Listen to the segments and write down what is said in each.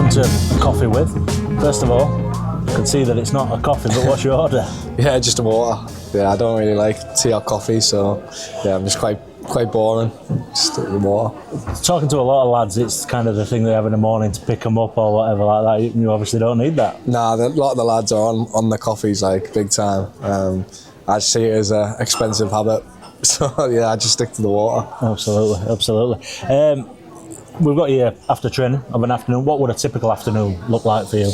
come to coffee with. First of all, I can see that it's not a coffee, but what's your order? Yeah, just a water. Yeah, I don't really like tea or coffee, so yeah, I'm just quite boring. Just the water. Talking to a lot of lads, it's kind of the thing they have in the morning to pick them up or whatever like that. You obviously don't need that. Nah, a lot of the lads are on the coffees like big time. I just see it as an expensive habit, so yeah, I just stick to the water. Absolutely. We've got you after training of an afternoon. What would a typical afternoon look like for you?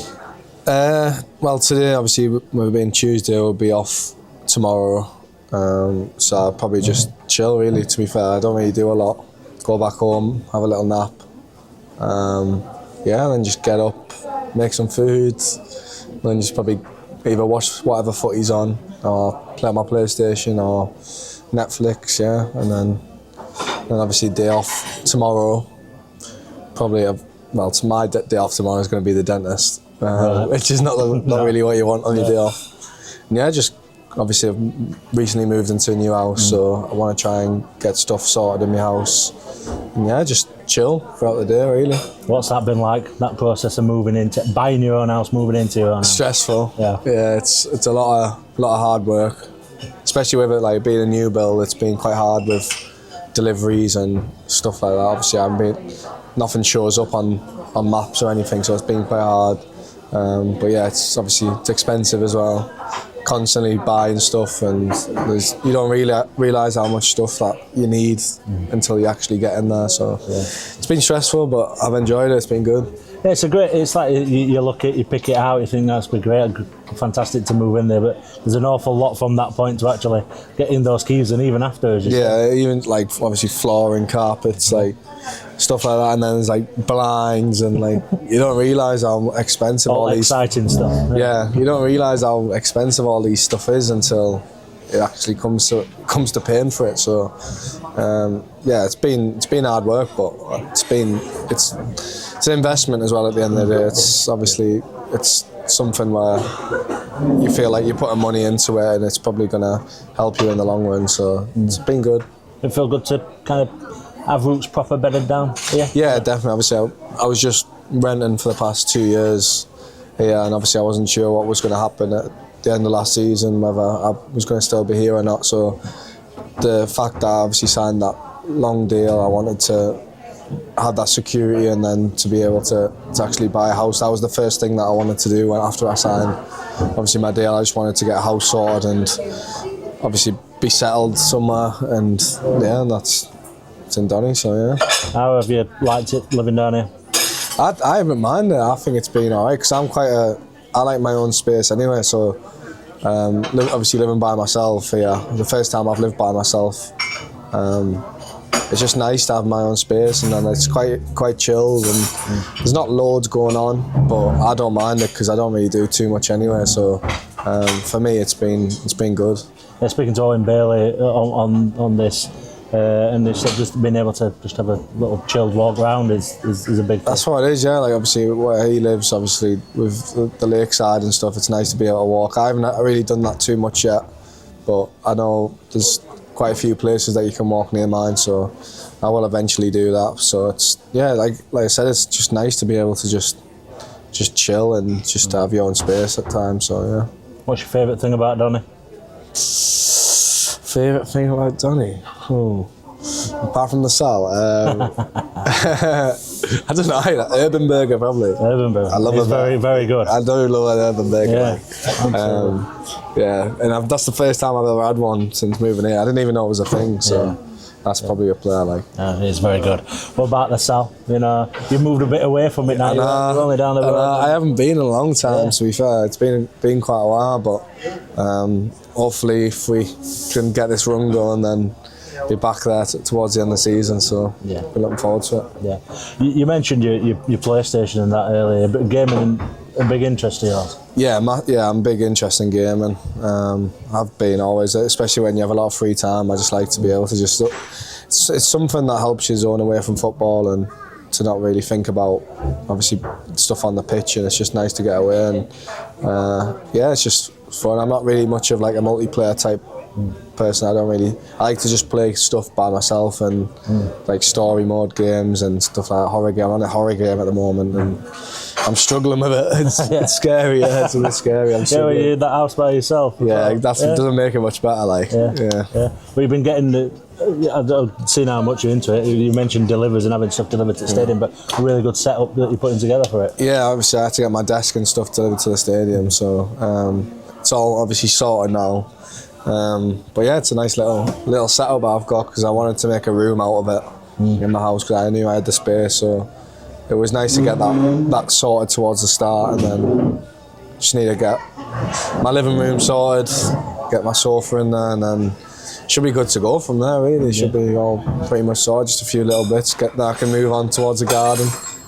Well, today obviously we're being Tuesday, we'll be off tomorrow. So I'll probably just chill really, to be fair. I don't really do a lot. Go back home, have a little nap. Yeah, and then just get up, make some food, then just probably either watch whatever footy's on or play on my PlayStation or Netflix, yeah. And then obviously day off tomorrow. Probably, to my day off tomorrow is going to be the dentist, which is not really what you want on your day off. And yeah, just obviously I've recently moved into a new house, so I want to try and get stuff sorted in my house. And yeah, just chill throughout the day, really. What's that been like, that process of buying your own house, moving into your own house? Stressful. Yeah, it's a lot of hard work, especially with it like being a new build. It's been quite hard with deliveries and stuff like that. Obviously, nothing shows up on maps or anything, so it's been quite hard. But yeah, it's expensive as well. Constantly buying stuff, and you don't really realise how much stuff that you need until you actually get in there. So it's been stressful, but I've enjoyed it. It's been good. Yeah, it's like you look at, you pick it out, you think that's been great, fantastic to move in there, but there's an awful lot from that point to actually get in those keys, and even after. Even like obviously flooring, carpets, like stuff like that, and then there's like blinds, and like you don't realise how expensive all these exciting stuff. Yeah, you don't realise how expensive all these stuff is until it actually comes to paying for it. So yeah, it's been hard work, but it's an investment as well. At the end of the day, it's something where you feel like you're putting money into it, and it's probably going to help you in the long run. So it's been good. It feel good to kind of have roots proper bedded down. Yeah, definitely. Obviously, I was just renting for the past 2 years here, and obviously I wasn't sure what was going to happen at the end of last season, whether I was going to still be here or not. So the fact that I obviously signed that long deal, I wanted to have that security, and then to be able to actually buy a house. That was the first thing that I wanted to do after I signed obviously my deal. I just wanted to get a house sorted and obviously be settled somewhere, and yeah, and it's in Donny, so yeah. How have you liked it living down here? I haven't minded it. I think it's been alright, because I like my own space anyway, so obviously living by myself here, the first time I've lived by myself, it's just nice to have my own space, and then it's quite chilled, and there's not loads going on, but I don't mind it because I don't really do too much anyway, so for me it's been good. Yeah, speaking to Owen Bailey on this, and they said just being able to just have a little chilled walk around is a big thing. That's what it is, yeah. Like obviously where he lives, obviously with the lakeside and stuff, it's nice to be able to walk. I haven't really done that too much yet, but I know there's quite a few places that you can walk near mine, so I will eventually do that. So it's like I said, it's just nice to be able to just chill and just have your own space at times. So yeah. What's your favourite thing about Donny? Favourite thing about Donny? Apart from the sal, I don't know. Urban Burger probably. Urban Burger. I love it. Very, very good. I do love an Urban Burger. Yeah. Yeah, and that's the first time I've ever had one since moving here. I didn't even know it was a thing, so that's probably a player like. It is very good. What about the sal? You know, you've moved a bit away from it now. You're only down the road. I haven't been in a long time, to be fair. It's been quite a while, but hopefully if we can get this run going, then be back there towards the end of the season, so we're looking forward to it. Yeah, you mentioned your PlayStation and that earlier, but gaming a big interest of yours? Yeah, I'm big interest in gaming. I've been always, especially when you have a lot of free time. I just like to be able to just. It's something that helps you zone away from football and to not really think about obviously stuff on the pitch, and it's just nice to get away, and it's just fun. I'm not really much of like a multiplayer type personally, I like to just play stuff by myself and like story mode games and stuff like that. Horror game. I'm on a horror game at the moment and I'm struggling with it. It's scary. Yeah, it's a bit scary. I'm when you're in that house by yourself. Yeah, it doesn't make it much better. Like, yeah. But you've been getting I've seen how much you're into it. You mentioned delivers and having stuff delivered to the stadium, but a really good setup that you're putting together for it. Yeah, obviously I had to get my desk and stuff delivered to the stadium, so it's all obviously sorted now. But yeah, it's a nice little setup I've got because I wanted to make a room out of it in my house because I knew I had the space. So it was nice to get that sorted towards the start, and then just need to get my living room sorted, get my sofa in there, and then should be good to go from there. Really, should be all pretty much sorted. Just a few little bits. That I can move on towards the garden.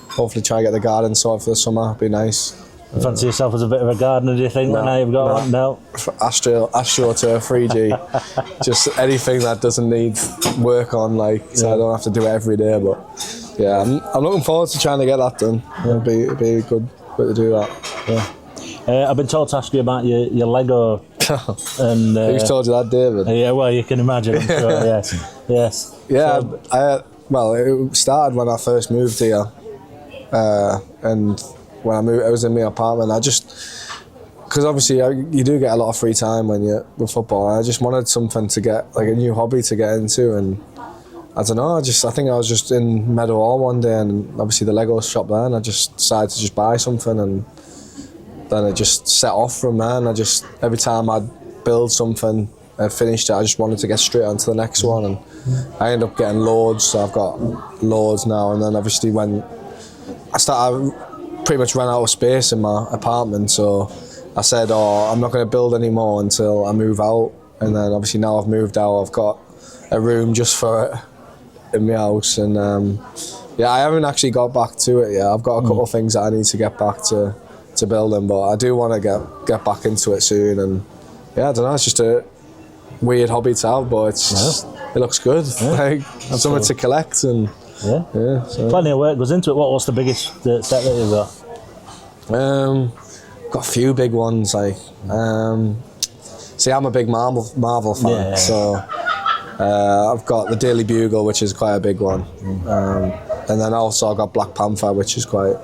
Hopefully, try and get the garden sorted for the summer. Be nice. You fancy yourself as a bit of a gardener, do you think? No, now you've got one now. AstroTurf 3G. Just anything that doesn't need work on, so I don't have to do it every day. But yeah, I'm looking forward to trying to get that done. It'll be good to do that. Yeah. I've been told to ask you about your Lego. And who's told you that, David? Yeah, well, you can imagine. I'm sure, yes. Yeah, it started when I first moved here, and when I was in my apartment. Because obviously you do get a lot of free time when you're with football. I just wanted something to get, like a new hobby to get into, and I don't know. I think I was just in Meadow Hall one day, and obviously the Lego shop there, and I just decided to just buy something, and then it just set off from there. And every time I'd build something and finished it, I just wanted to get straight on to the next one, and I ended up getting loads. So I've got loads now, and then obviously when I pretty much ran out of space in my apartment, so I said, I'm not going to build anymore until I move out. And then obviously now I've moved out, I've got a room just for it in my house. And I haven't actually got back to it yet. I've got a couple of things that I need to get back to building, but I do want to get back into it soon. And yeah, I don't know, it's just a weird hobby to have, but it looks good. Like something to collect and so. Plenty of work goes into it. What's the biggest set that you've got? Got a few big ones. See, I'm a big Marvel fan, so I've got the Daily Bugle, which is quite a big one, and then also I've got Black Panther, which is quite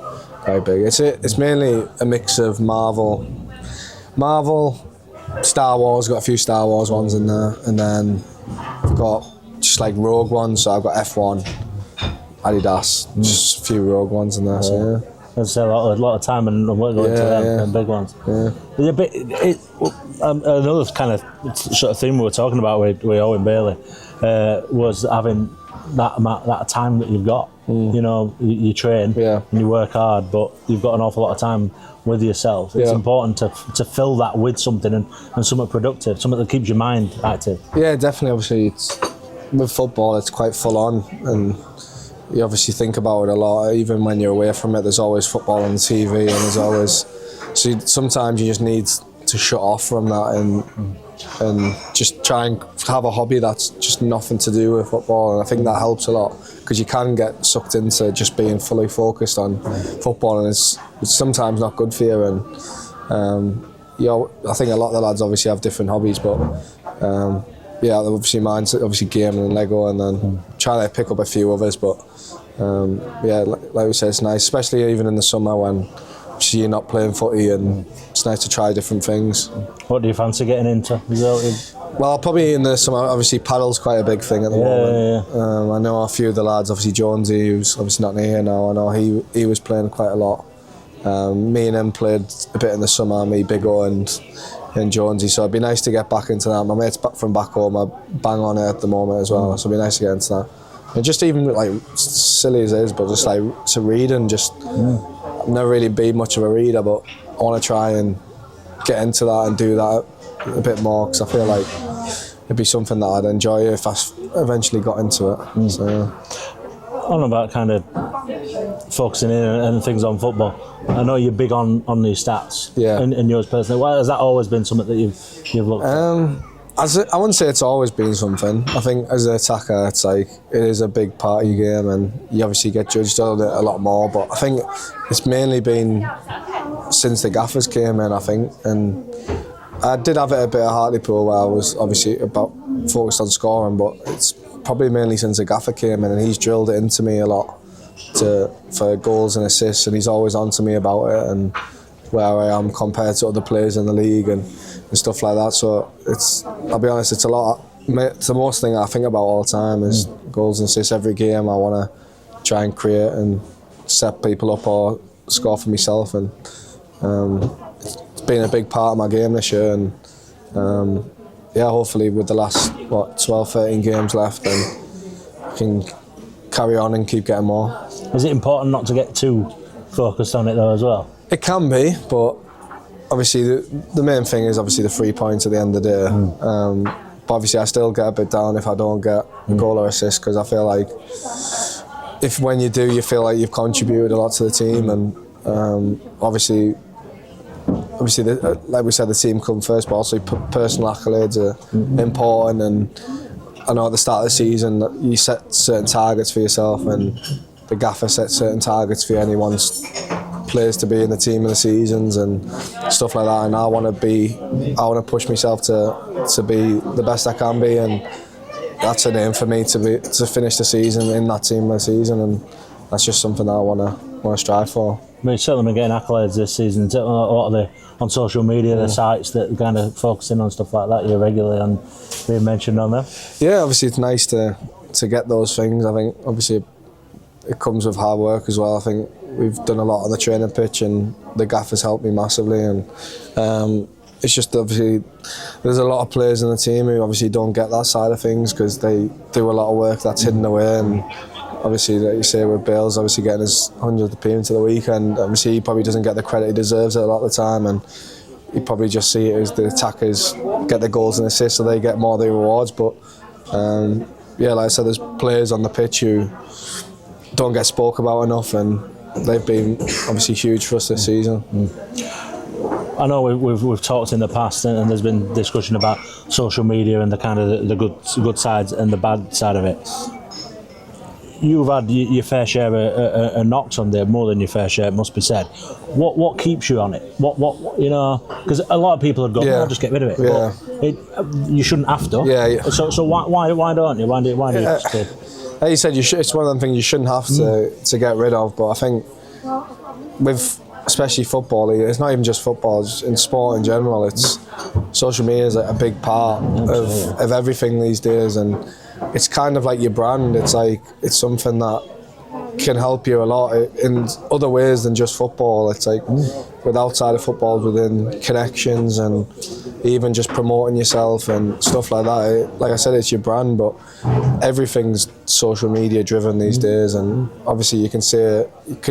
big. It's mainly a mix of Marvel, Star Wars. Got a few Star Wars ones in there, and then I've got just like Rogue ones. So I've got F1. Adidas, just a few Rogue ones in there. So There's a lot of time and work going into them, and big ones. Another kind of sort of thing we were talking about with Owen Bailey was having that of time that you've got. You know, you train and you work hard, but you've got an awful lot of time with yourself. It's important to fill that with something and something productive, something that keeps your mind active. Yeah, definitely. Obviously, with football, it's quite full on, and you obviously think about it a lot. Even when you're away from it, there's always football on the TV, and there's always. So sometimes you just need to shut off from that and just try and have a hobby that's just nothing to do with football. And I think that helps a lot because you can get sucked into just being fully focused on football, and it's sometimes not good for you. And I think a lot of the lads obviously have different hobbies, but. Obviously mine's obviously gaming and Lego, and then trying to pick up a few others. But like we said, it's nice, especially even in the summer when you're not playing footy, and it's nice to try different things. What do you fancy getting into? Well, probably in the summer, obviously paddle's quite a big thing at the moment. I know a few of the lads, obviously Jonesy, who's obviously not here now. I know he was playing quite a lot. Me and him played a bit in the summer, me, Big O and Jonesy, so it'd be nice to get back into that. My mate's from back home, I bang on it at the moment as well, so it'd be nice to get into that. And just even like silly as it is, but just like to read and I've never really been much of a reader, but I want to try and get into that and do that a bit more, because I feel like it'd be something that I'd enjoy if I eventually got into it. So. On about kind of focusing in and things on football. I know you're big on these stats. And yours personally. Well, has that always been something that you've looked at? I wouldn't say it's always been something. I think as an attacker, it's like it is a big part of your game, and you obviously get judged on it a lot more. But I think it's mainly been since the gaffers came in. I think, and I did have it a bit of Hartlepool where I was obviously about focused on scoring, but it's probably mainly since the gaffer came in and he's drilled it into me a lot for goals and assists, and he's always on to me about it and where I am compared to other players in the league and stuff like that. So I'll be honest, it's a lot. It's the most thing I think about all the time is goals and assists. Every game I want to try and create and set people up or score for myself, and it's been a big part of my game this year. And hopefully with the last 12, 13 games left, then I can carry on and keep getting more. Is it important not to get too focused on it though as well? It can be, but obviously the main thing is obviously the 3 points at the end of the day. But obviously I still get a bit down if I don't get a goal or assist, because I feel like when you do, you feel like you've contributed a lot to the team, and obviously like we said, the team comes first, but also personal accolades are important. And I know at the start of the season you set certain targets for yourself, and the gaffer sets certain targets for anyone's players to be in the team in the seasons and stuff like that. And I want to push myself to be the best I can be, and that's an aim for me to finish the season in that team this season, and that's just something that I want to strive for. I mean, certainly been getting accolades this season. A lot of on social media, the sites that kind of focusing on stuff like that, you're regularly on being mentioned on them. Yeah, obviously it's nice to get those things. I think obviously it comes with hard work as well. I think we've done a lot on the training pitch, and the gaffers helped me massively. And it's just obviously there's a lot of players in the team who obviously don't get that side of things because they do a lot of work that's hidden away. And obviously, like you say, with Bale's obviously getting his 100th appearance of the weekend, obviously he probably doesn't get the credit he deserves a lot of the time, and you probably just see it as the attackers get the goals and assists, so they get more of the rewards. But like I said, there's players on the pitch who don't get spoke about enough, and they've been obviously huge for us this season. I know we've talked in the past, and there's been discussion about social media and the kind of the good sides and the bad side of it. You've had your fair share of knocks on there, more than your fair share, it must be said. What keeps you on it? What you know? Because a lot of people have gone, "Oh, just get rid of it." Yeah. But you shouldn't have to. Yeah. So why don't you? Why do you just like you said, it's one of them things you shouldn't have to get rid of. But I think with especially football, it's not even just football. It's in sport in general, it's social media is like a big part of everything these days, and it's kind of like your brand. It's like it's something that can help you a lot in other ways than just football. It's like with outside of football, within connections and even just promoting yourself and stuff like that. Like I said, it's your brand, but everything's social media driven these days, and obviously you can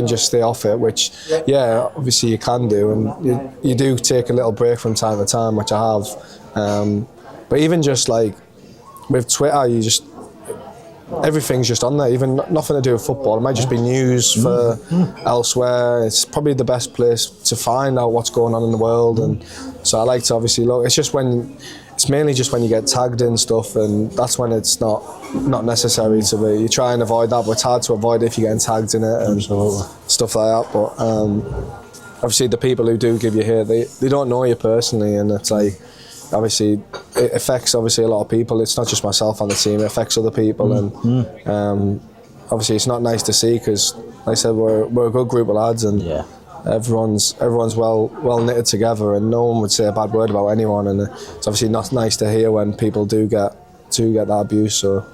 just stay off it, which obviously you can do, and you do take a little break from time to time, which I have. But even just like with Twitter, everything's just on there, even nothing to do with football. It might just be news for elsewhere. It's probably the best place to find out what's going on in the world, and so I like to obviously look. It's mainly just when you get tagged in stuff, and that's when it's not necessary to be. You try and avoid that, but it's hard to avoid if you're getting tagged in it and stuff like that. But obviously the people who do give you hate, they don't know you personally, and it's like, obviously it affects obviously a lot of people. It's not just myself on the team, it affects other people, and obviously it's not nice to see, because like I said, we're a good group of lads, and everyone's well knitted together, and no one would say a bad word about anyone, and it's obviously not nice to hear when people do get that abuse. So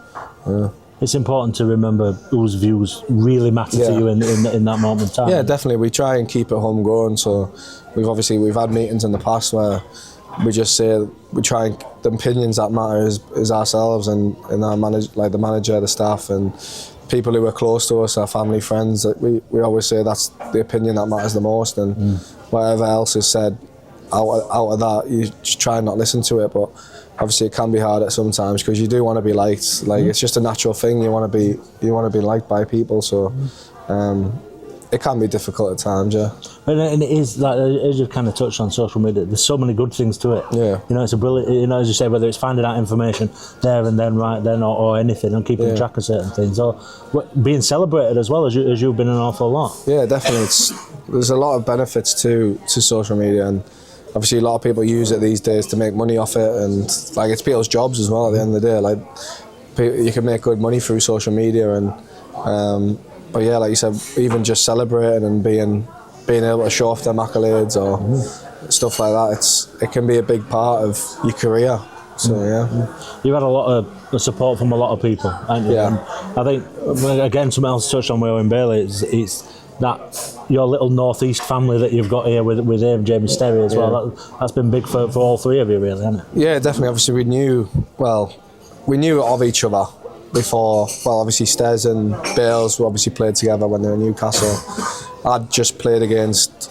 it's important to remember whose views really matter to you in that moment in time. Yeah, definitely. We try and keep it homegrown, so we've had meetings in the past where we just say we try and the opinions that matter is ourselves and our the manager, the staff, and people who are close to us, our family, friends. That we always say that's the opinion that matters the most, and whatever else is said out of that, you just try and not listen to it. But obviously it can be hard at sometimes, because you do want to be liked. Like it's just a natural thing. You want to be liked by people. So. It can be difficult at times, And it is, like, as you kind of touched on social media, there's so many good things to it. Yeah. You know, it's a brilliant, as you say, whether it's finding out information there and then, right then, or anything, and keeping track of certain things, or being celebrated as well, as you've been an awful lot. Yeah, definitely. There's a lot of benefits to social media, and obviously a lot of people use it these days to make money off it, and like it's people's jobs as well at the end of the day. Like you can make good money through social media, and but yeah, like you said, even just celebrating and being able to show off them accolades or stuff like that, it can be a big part of your career. So yeah, you've had a lot of support from a lot of people, haven't you? Yeah. And I think again, something else touched on with Owen Bailey it's that your little northeast family that you've got here with Jamie Sterry as well. That's been big for all three of you, really, hasn't it? Yeah, definitely. Obviously, we knew of each other before. Well, obviously, Stez and Bales obviously played together when they were in Newcastle. I'd just played against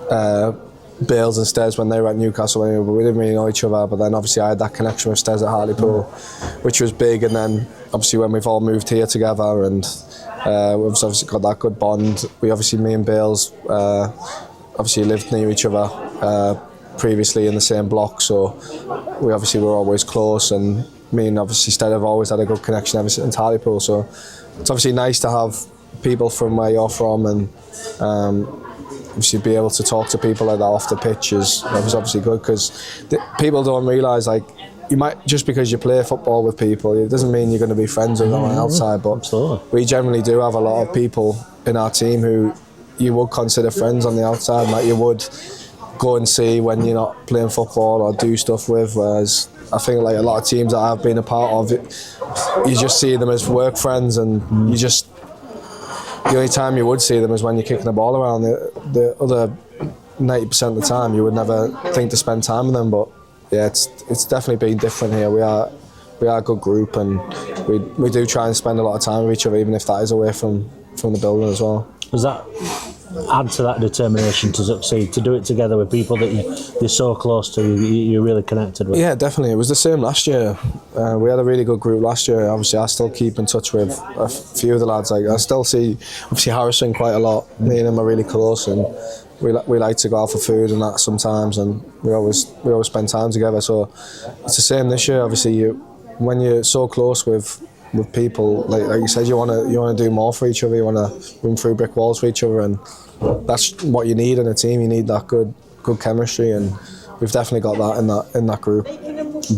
Bales and Stez when they were at Newcastle anyway, but we didn't really know each other. But then obviously I had that connection with Stez at Hartlepool, which was big. And then obviously when we've all moved here together and we've obviously got that good bond. Me and Bales obviously lived near each other previously in the same block, so we obviously were always close. And me and obviously Stez have always had a good connection ever since Hartlepool. So it's obviously nice to have people from where you're from and obviously be able to talk to people like that off the pitch is obviously good, because people don't realise, like, you might, just because you play football with people, it doesn't mean you're going to be friends with them on the outside, but absolutely. We generally do have a lot of people in our team who you would consider friends on the outside, like you would go and see when you're not playing football or do stuff with, whereas I think like a lot of teams that I've been a part of, you just see them as work friends, and the only time you would see them is when you're kicking the ball around. The other 90% of the time you would never think to spend time with them, but yeah, it's definitely been different here. We are a good group, and we do try and spend a lot of time with each other, even if that is away from the building as well. Does that add to that determination to succeed, to do it together with people that you're so close to, you're really connected with? Yeah, definitely. It was the same last year. We had a really good group last year. Obviously, I still keep in touch with a few of the lads. Like, I still see obviously Harrison quite a lot. Me and him are really close, and we like to go out for food and that sometimes, and we always spend time together. So it's the same this year. Obviously, when you're so close with people, like you said, you want to do more for each other. You want to run through brick walls for each other, and that's what you need in a team. You need that good chemistry, and we've definitely got that in that group.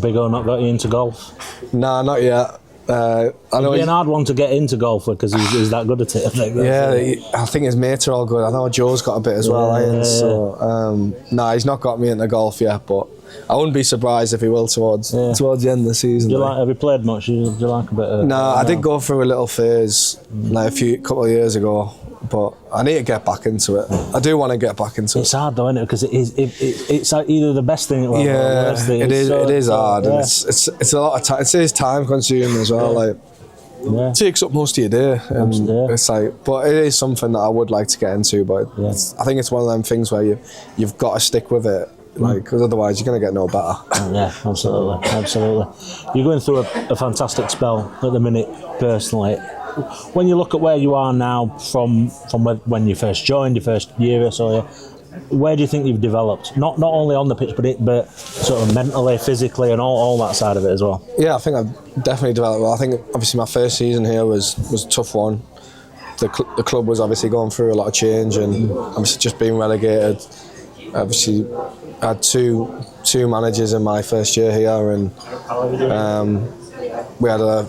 Big O not got you into golf? Nah, not yet. I know it'd be an hard one to get into golf because he's that good at it. I think his mates are all good. I know Joe's got a bit as well. So he's not got me into golf yet, but I wouldn't be surprised if he will towards the end of the season. Have you played much? Do you like a bit of... I did go through a little phase like couple of years ago, but I need to get back into it. I do want to get back into it. It's hard though, isn't it? Because it's either the best thing or the worst thing. It is hard. And it's a lot of time. It is time consuming as well. It takes up most of your day, and it's like, but it is something that I would like to get into. But I think it's one of them things where you've got to stick with it. Because otherwise you're going to get no better. Yeah, absolutely. You're going through a fantastic spell at the minute, personally. When you look at where you are now from when you first joined, your first year or so, where do you think you've developed? Not only on the pitch, but sort of mentally, physically, and all that side of it as well. Yeah, I think I've definitely developed well. I think obviously my first season here was a tough one. The club was obviously going through a lot of change, and obviously just being relegated. Obviously, I had two managers in my first year here, and we had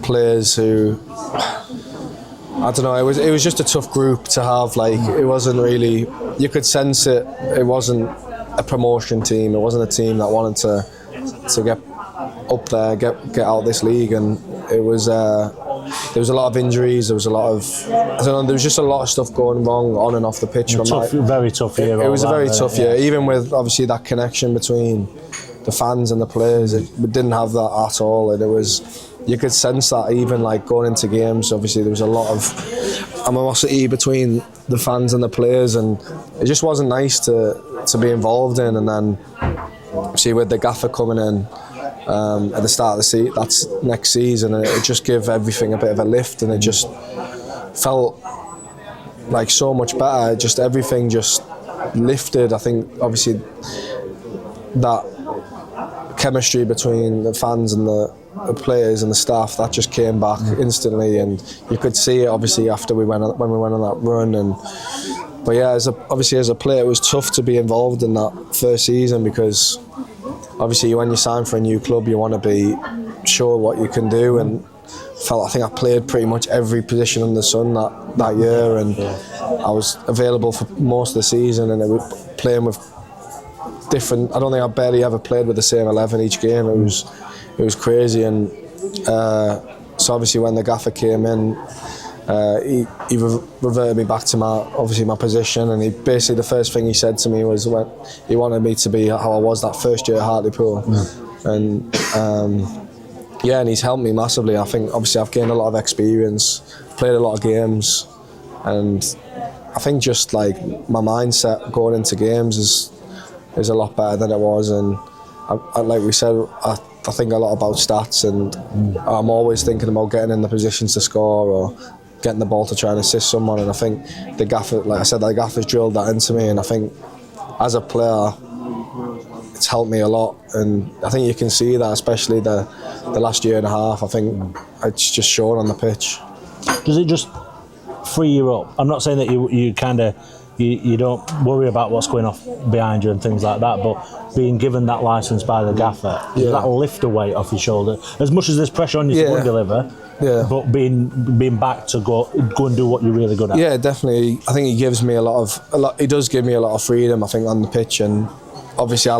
players who, I don't know, it was just a tough group to have. Like, it wasn't really, you could sense it. It wasn't a promotion team. It wasn't a team that wanted to get up there, get out of this league, and it was. There was a lot of injuries. There was a lot of, there was just a lot of stuff going wrong on and off the pitch. Very tough year. It was a very tough year, even with obviously that connection between the fans and the players. We didn't have that at all, and it was, you could sense that even like going into games. Obviously, there was a lot of animosity between the fans and the players, and it just wasn't nice to be involved in. And then, obviously, with the gaffer coming in. At the start of the that's next season, and it just gave everything a bit of a lift, and it just felt like so much better. Just everything just lifted. I think obviously that chemistry between the fans and the players and the staff, that just came back instantly, and you could see it obviously after when we went on that run, and But yeah, obviously as a player, it was tough to be involved in that first season because obviously when you sign for a new club, you want to be sure what you can do, and I think I played pretty much every position under the sun that year, and I was available for most of the season, and it was playing with different. I don't think I barely ever played with the same 11 each game. It was crazy, and so obviously when the gaffer came in, he reverted me back to my position, and basically the first thing he said to me was when he wanted me to be how I was that first year at Hartlepool, and and he's helped me massively. I think obviously I've gained a lot of experience, played a lot of games, and I think just like my mindset going into games is a lot better than it was, and like we said, I think a lot about stats, and I'm always thinking about getting in the positions to score or getting the ball to try and assist someone, and I think the gaffer, like I said, the gaffer's drilled that into me, and I think as a player it's helped me a lot, and I think you can see that, especially the last year and a half. I think it's just shown on the pitch. Does it just free you up? I'm not saying that you kind of you don't worry about what's going off behind you and things like that, but being given that licence by the gaffer, does that lift a weight off your shoulder? As much as there's pressure on you to go and deliver, but being back to go and do what you're really good at. Yeah, definitely. I think he gives me a lot. He does give me a lot of freedom, I think, on the pitch, and obviously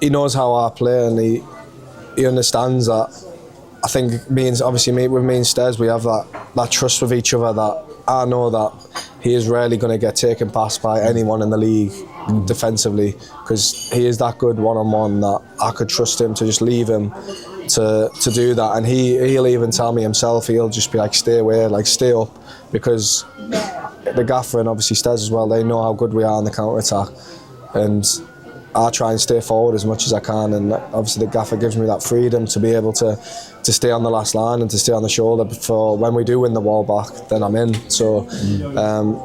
he knows how I play, and he understands that. I think with me and Stez, we have that trust with each other, that I know that he is rarely going to get taken past by anyone in the league defensively, because he is that good one-on-one that I could trust him to just leave him to do that. And he'll even tell me himself, he'll just be like, stay away, like stay up, because the gaffer and obviously Stez as well, they know how good we are in the counter-attack, and I try and stay forward as much as I can, and obviously the gaffer gives me that freedom to be able to stay on the last line and to stay on the shoulder before when we do win the ball back, then I'm in. So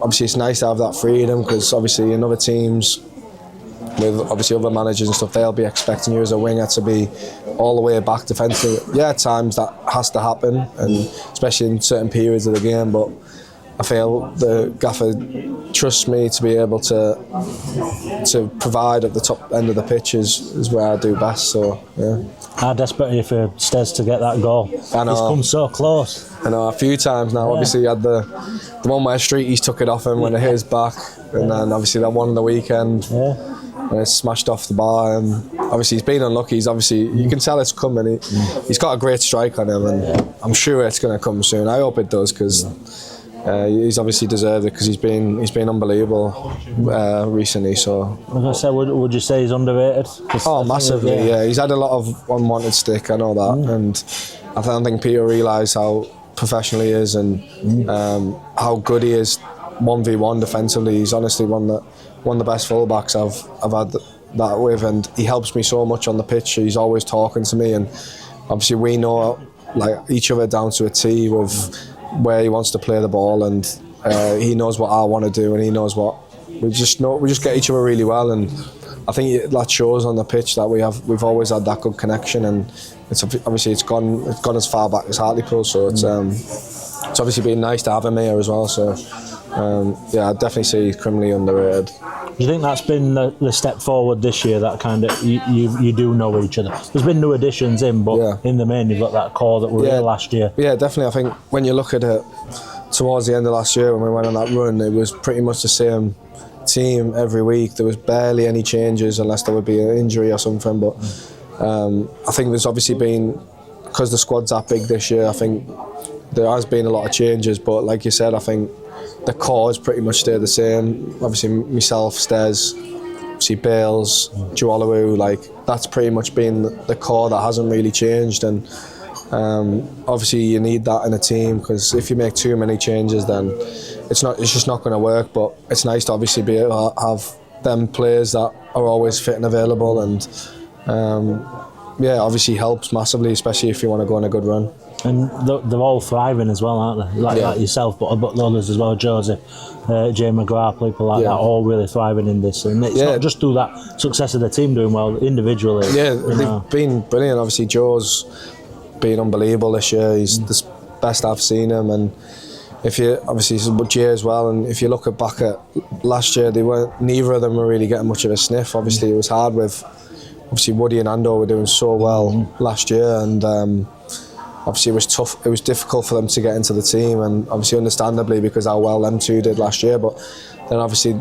obviously it's nice to have that freedom, because obviously in other teams with obviously other managers and stuff, they'll be expecting you as a winger to be all the way back defensively. Yeah, at times that has to happen, and especially in certain periods of the game, but I feel the gaffer trusts me to be able to provide at the top end of the pitch is where I do best. So yeah. How desperate are you for Stez to get that goal? I know. He's come so close. I know, a few times now. Yeah. Obviously, he had the one where Streety's took it off him when it hit his back, and then obviously that one on the weekend. Yeah. And it's smashed off the bar, and obviously he's been unlucky. He's obviously, you can tell it's coming. He's got a great strike on him, and I'm sure it's going to come soon. I hope it does, because he's obviously deserved it, because he's been unbelievable recently. So I was going to say, would you say he's underrated? Oh, massively. Yeah, he's had a lot of unwanted stick. I know that, and I don't think people realise how professional he is, and how good he is 1v1 defensively. He's honestly one of the best fullbacks I've had that with, and he helps me so much on the pitch. He's always talking to me, and obviously we know like each other down to a T with where he wants to play the ball, and he knows what I want to do, and he knows what we just get each other really well, and I think that shows on the pitch that we've always had that good connection, and it's gone as far back as Hartlepool, so it's obviously been nice to have him here as well. So yeah, I'd definitely say he's criminally underrated. Do you think that's been the step forward this year, that kind of you do know each other? There's been new additions in, but in the main you've got that core that were here last year. Yeah, definitely. I think when you look at it towards the end of last year when we went on that run, it was pretty much the same team every week. There was barely any changes unless there would be an injury or something, but I think there's obviously been, because the squad's that big this year, I think there has been a lot of changes, but like you said, I think the core has pretty much stayed the same. Obviously myself, Stez, obviously Bales, Joalawu, like that's pretty much been the core that hasn't really changed, and obviously you need that in a team, because if you make too many changes then it's just not going to work. But it's nice to obviously be able to have them players that are always fit and available, and yeah, obviously helps massively, especially if you want to go on a good run. And they're all thriving as well, aren't they? Like yourself, but others as well, Joseph, Jay McGrath, people like that, all really thriving in this. And it's not just through that success of the team doing well individually. Yeah, they've been brilliant. Obviously, Joe's been unbelievable this year. He's the best I've seen him, and if you obviously with Jay as well, and if you look back at last year, neither of them were really getting much of a sniff. Obviously, it was hard with obviously Woody and Ando were doing so well last year, and obviously it was tough. It was difficult for them to get into the team, and obviously understandably because how well them two did last year. But then obviously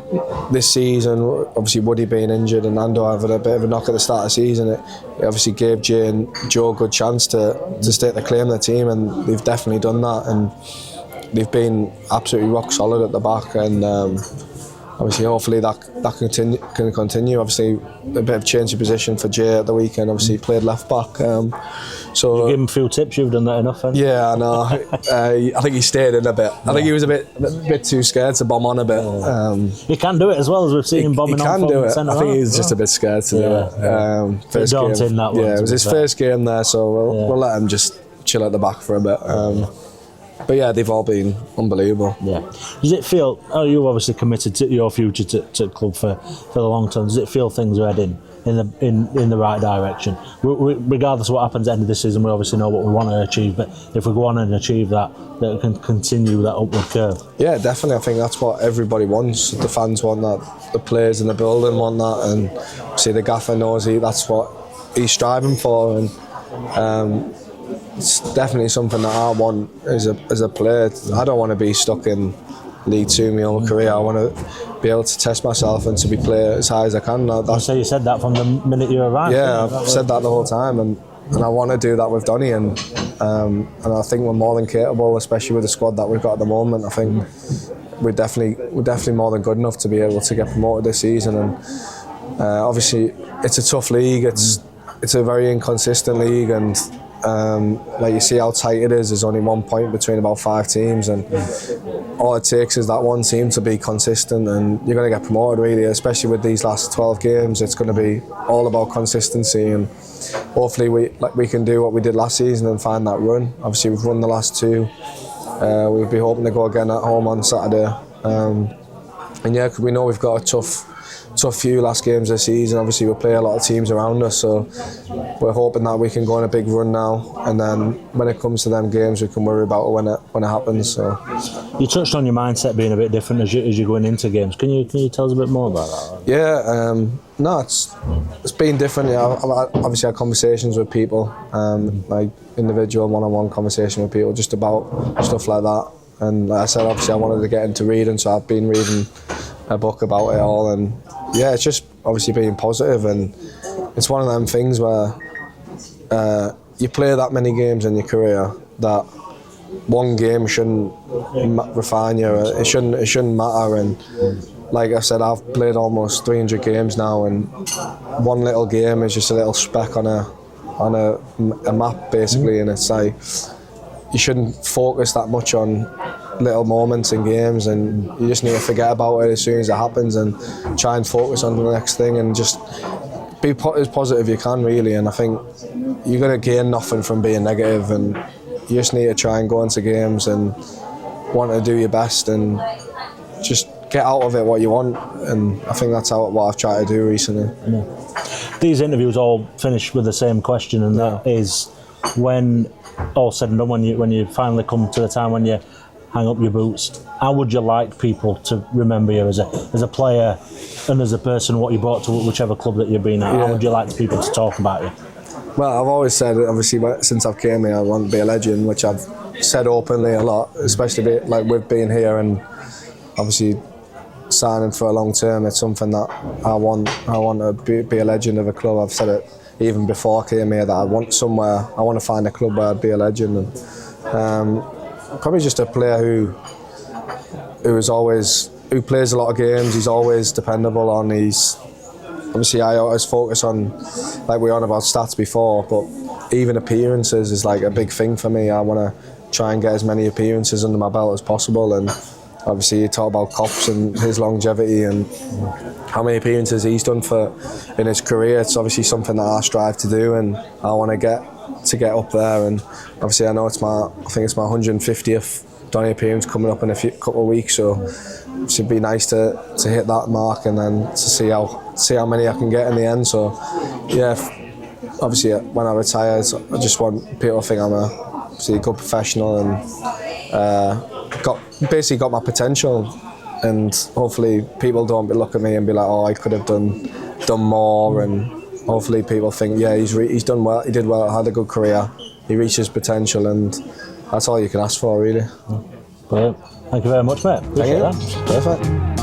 this season, obviously Woody being injured and Ando having a bit of a knock at the start of the season, it obviously gave Jay and Joe a good chance to stake the claim of the team, and they've definitely done that, and they've been absolutely rock solid at the back, and obviously hopefully that can continue. Obviously a bit of change of position for Jay at the weekend. Obviously he played left back. So you give him a few tips. You've done that enough, haven't you? Yeah, I know. I think he stayed in a bit. I think he was a bit too scared to bomb on a bit. He can do it as well, as we've seen him bombing on. He can do it. I think he's just a bit scared to do it. First game. That one, it was his first game there, so we'll let him just chill at the back for a bit. But yeah, they've all been unbelievable. Yeah. Does it feel? You've obviously committed to your future to the club for the long term. Does it feel things are heading in the right direction? Regardless of what happens at the end of the season, we obviously know what we want to achieve. But if we go on and achieve that we can continue that upward curve. Yeah, definitely. I think that's what everybody wants. The fans want that. The players in the building want that, and see the gaffer knows that's what he's striving for, and. It's definitely something that I want as a player. I don't want to be stuck in League Two my whole career. I want to be able to test myself and to be play as high as I can. So you said that from the minute you arrived. Yeah, I've said that the whole time, and I want to do that with Donny, and I think we're more than capable, especially with the squad that we've got at the moment. I think we're definitely more than good enough to be able to get promoted this season. And obviously, it's a tough league. It's a very inconsistent league, and like you see how tight it is. There's only 1 point between about 5 teams, and all it takes is that one team to be consistent, and you're going to get promoted. Really, especially with these last 12 games, it's going to be all about consistency, and hopefully we can do what we did last season and find that run. Obviously, we've won the last 2. We'll be hoping to go again at home on Saturday, and yeah, cause we know we've got a tough few last games this season. Obviously we play a lot of teams around us, so we're hoping that we can go on a big run now, and then when it comes to them games we can worry about it when it happens. So you touched on your mindset being a bit different as you're going into games. Can you tell us a bit more about that? Yeah, no, it's been different. Yeah, I've obviously had conversations with people, like individual one-on-one conversation with people just about stuff like that, and like I said, obviously I wanted to get into reading, so I've been reading a book about it all, and yeah, it's just obviously being positive, and it's one of them things where you play that many games in your career that one game shouldn't refine you. It shouldn't matter, and like I said, I've played almost 300 games now, and one little game is just a little speck on a map basically, and it's like you shouldn't focus that much on little moments in games, and you just need to forget about it as soon as it happens and try and focus on the next thing and just be as positive you can, really. And I think you're going to gain nothing from being negative, and you just need to try and go into games and want to do your best and just get out of it what you want, and I think that's what I've tried to do recently. Yeah. These interviews all finish with the same question, and that is, when all said and done, when you finally come to the time when you hang up your boots, how would you like people to remember you as a player and as a person, what you brought to whichever club that you've been at? How would you like people to talk about you? Well, I've always said, obviously, since I've came here, I want to be a legend, which I've said openly a lot, especially like with being here and obviously signing for a long term. It's something that I want to be a legend of a club. I've said it even before I came here, that I want to find a club where I'd be a legend, and probably just a player who plays a lot of games. He's always dependable on. Obviously I always focus on, like we were on about stats before, but even appearances is like a big thing for me. I want to try and get as many appearances under my belt as possible, and obviously you talk about Kops and his longevity and how many appearances he's done in his career. It's obviously something that I strive to do, and I want to get up there. And obviously I know I think it's my 150th Donny appearance coming up in a couple of weeks, so it'd be nice to hit that mark and then to see how many I can get in the end. So yeah, obviously when I retire, I just want people to think I'm a good professional and got basically got my potential, and hopefully people don't look at me and be like, oh, I could have done more, and hopefully people think, yeah, he's done well, he did well, had a good career, he reached his potential, and that's all you can ask for, really. Brilliant. Thank you very much, mate. Appreciate that. Perfect.